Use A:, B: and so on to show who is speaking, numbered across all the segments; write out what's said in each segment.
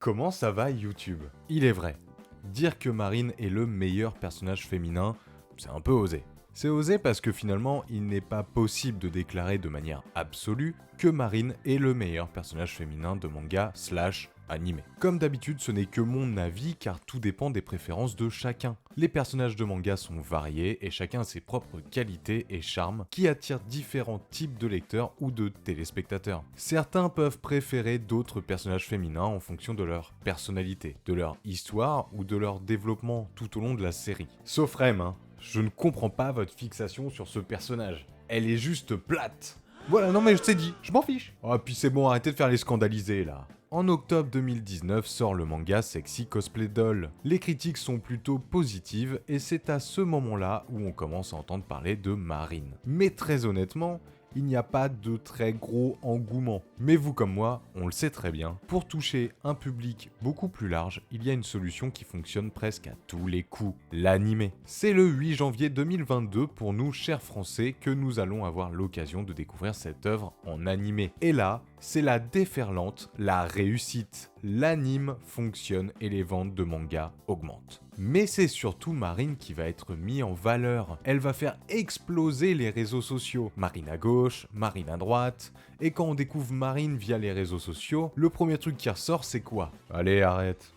A: Comment ça va YouTube? Il est vrai, dire que Marine est le meilleur personnage féminin, c'est un peu osé. C'est osé parce que finalement, il n'est pas possible de déclarer de manière absolue que Marine est le meilleur personnage féminin de manga slash animé. Comme d'habitude, ce n'est que mon avis car tout dépend des préférences de chacun. Les personnages de manga sont variés et chacun a ses propres qualités et charmes qui attirent différents types de lecteurs ou de téléspectateurs. Certains peuvent préférer d'autres personnages féminins en fonction de leur personnalité, de leur histoire ou de leur développement tout au long de la série. Sauf Rem, hein. Je ne comprends pas votre fixation sur ce personnage. Elle est juste plate. Voilà, non mais je t'ai dit, je m'en fiche. Oh, puis c'est bon, arrêtez de faire les scandalisés là. En octobre 2019 sort le manga Sexy Cosplay Doll. Les critiques sont plutôt positives et c'est à ce moment-là où on commence à entendre parler de Marine. Mais très honnêtement, il n'y a pas de très gros engouement. Mais vous comme moi, on le sait très bien, pour toucher un public beaucoup plus large, il y a une solution qui fonctionne presque à tous les coups, l'animé. C'est le 8 janvier 2022 pour nous, chers Français, que nous allons avoir l'occasion de découvrir cette œuvre en animé. Et là, c'est la déferlante, la réussite. L'anime fonctionne et les ventes de manga augmentent. Mais c'est surtout Marine qui va être mise en valeur. Elle va faire exploser les réseaux sociaux. Marine à gauche, Marine à droite. Et quand on découvre Marine via les réseaux sociaux, le premier truc qui ressort c'est quoi? Allez, arrête.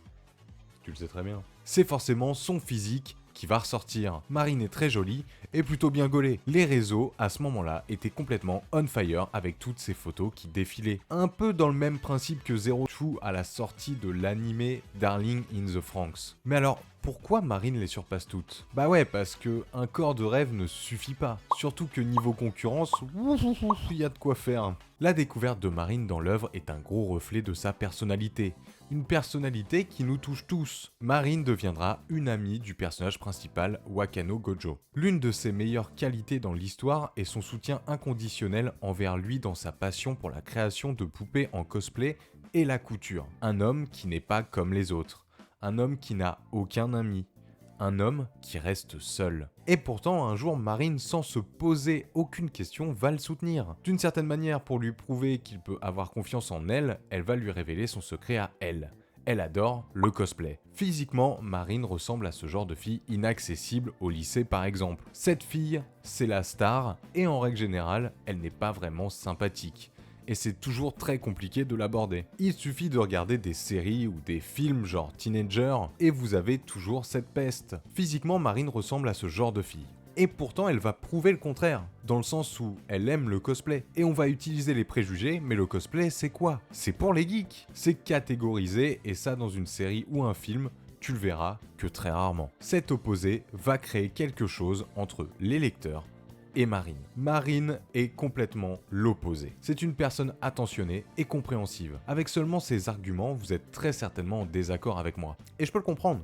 A: Tu le sais très bien. C'est forcément son physique qui va ressortir. Marine est très jolie et plutôt bien gaulée. Les réseaux, à ce moment-là, étaient complètement on fire avec toutes ces photos qui défilaient. Un peu dans le même principe que Zero Two à la sortie de l'animé Darling in the Franxx. Mais alors, pourquoi Marine les surpasse toutes? Bah ouais, parce que un corps de rêve ne suffit pas. Surtout que niveau concurrence, il y a de quoi faire. La découverte de Marine dans l'œuvre est un gros reflet de sa personnalité. Une personnalité qui nous touche tous. Marine deviendra une amie du personnage principal, Wakano Gojo. L'une de ses meilleures qualités dans l'histoire est son soutien inconditionnel envers lui dans sa passion pour la création de poupées en cosplay et la couture. Un homme qui n'est pas comme les autres. Un homme qui n'a aucun ami. Un homme qui reste seul. Et pourtant, un jour, Marine, sans se poser aucune question, va le soutenir. D'une certaine manière, pour lui prouver qu'il peut avoir confiance en elle, elle va lui révéler son secret à elle. Elle adore le cosplay. Physiquement, Marine ressemble à ce genre de fille inaccessible au lycée par exemple. Cette fille, c'est la star, et en règle générale, elle n'est pas vraiment sympathique. Et c'est toujours très compliqué de l'aborder. Il suffit de regarder des séries ou des films genre Teenager et vous avez toujours cette peste. Physiquement, Marine ressemble à ce genre de fille. Et pourtant, elle va prouver le contraire, dans le sens où elle aime le cosplay. Et on va utiliser les préjugés, mais le cosplay, c'est quoi? C'est pour les geeks. C'est catégorisé, et ça dans une série ou un film, tu le verras que très rarement. Cet opposé va créer quelque chose entre les lecteurs et Marine. Marine est complètement l'opposé. C'est une personne attentionnée et compréhensive. Avec seulement ces arguments, vous êtes très certainement en désaccord avec moi. Et je peux le comprendre.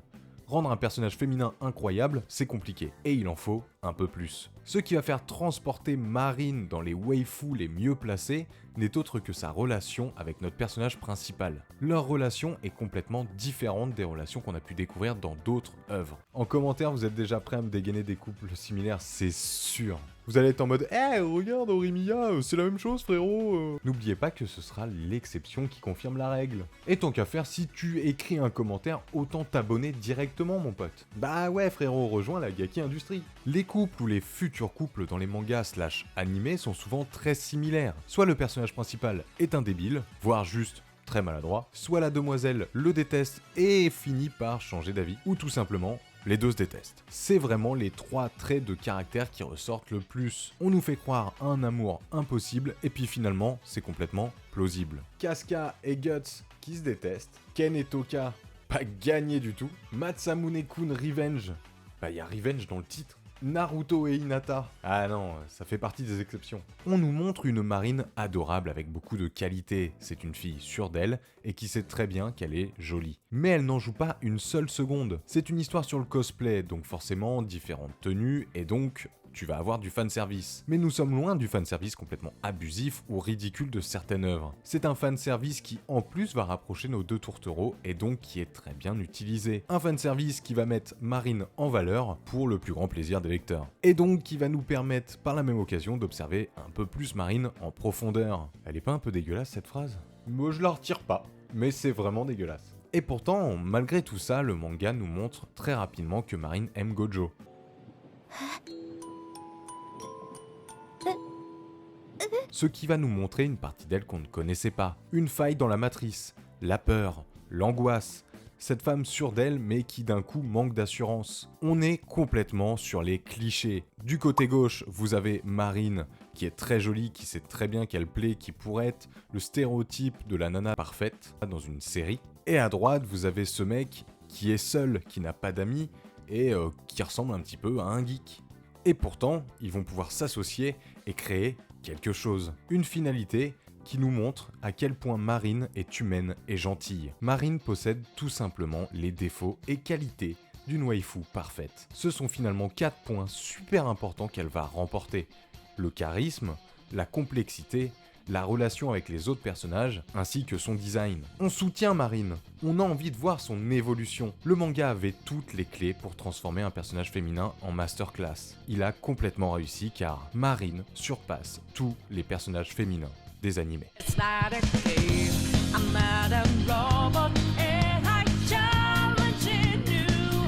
A: Rendre un personnage féminin incroyable, c'est compliqué. Et il en faut un peu plus. Ce qui va faire transporter Marine dans les waifus les mieux placés n'est autre que sa relation avec notre personnage principal. Leur relation est complètement différente des relations qu'on a pu découvrir dans d'autres œuvres. En commentaire, vous êtes déjà prêts à me dégainer des couples similaires, c'est sûr. Vous allez être en mode « Eh, regarde Horimiya, c'est la même chose frérot !» N'oubliez pas que ce sera l'exception qui confirme la règle. Et tant qu'à faire, si tu écris un commentaire, autant t'abonner directement mon pote. Bah ouais frérot, rejoins la Gaki Industrie. Les couples ou les futurs couples dans les mangas slash animés sont souvent très similaires. Soit le personnage principal est un débile, voire juste très maladroit, soit la demoiselle le déteste et finit par changer d'avis, ou tout simplement les deux se détestent. C'est vraiment les trois traits de caractère qui ressortent le plus. On nous fait croire à un amour impossible et puis finalement c'est complètement plausible. Casca et Guts qui se détestent, Ken et Toka pas gagné du tout, Matsamune-kun Revenge, bah y a Revenge dans le titre. Naruto et Hinata. Ah non, ça fait partie des exceptions. On nous montre une Marine adorable avec beaucoup de qualités. C'est une fille sûre d'elle et qui sait très bien qu'elle est jolie. Mais elle n'en joue pas une seule seconde. C'est une histoire sur le cosplay, donc forcément différentes tenues et donc tu vas avoir du fanservice. Mais nous sommes loin du fanservice complètement abusif ou ridicule de certaines œuvres. C'est un fanservice qui en plus va rapprocher nos deux tourtereaux et donc qui est très bien utilisé. Un fanservice qui va mettre Marine en valeur pour le plus grand plaisir des lecteurs. Et donc qui va nous permettre par la même occasion d'observer un peu plus Marine en profondeur. Elle est pas un peu dégueulasse cette phrase? Moi je la retire pas, mais c'est vraiment dégueulasse. Et pourtant, malgré tout ça, le manga nous montre très rapidement que Marine aime Gojo. Ce qui va nous montrer une partie d'elle qu'on ne connaissait pas. Une faille dans la matrice, la peur, l'angoisse. Cette femme sûre d'elle mais qui d'un coup manque d'assurance. On est complètement sur les clichés. Du côté gauche, vous avez Marine qui est très jolie, qui sait très bien qu'elle plaît, qui pourrait être le stéréotype de la nana parfaite dans une série. Et à droite, vous avez ce mec qui est seul, qui n'a pas d'amis et qui ressemble un petit peu à un geek. Et pourtant, ils vont pouvoir s'associer et créer quelque chose. Une finalité qui nous montre à quel point Marine est humaine et gentille. Marine possède tout simplement les défauts et qualités d'une waifu parfaite. Ce sont finalement 4 points super importants qu'elle va remporter. Le charisme, la complexité, la relation avec les autres personnages, ainsi que son design. On soutient Marine, on a envie de voir son évolution. Le manga avait toutes les clés pour transformer un personnage féminin en masterclass. Il a complètement réussi car Marine surpasse tous les personnages féminins des animés.
B: It's not a cave.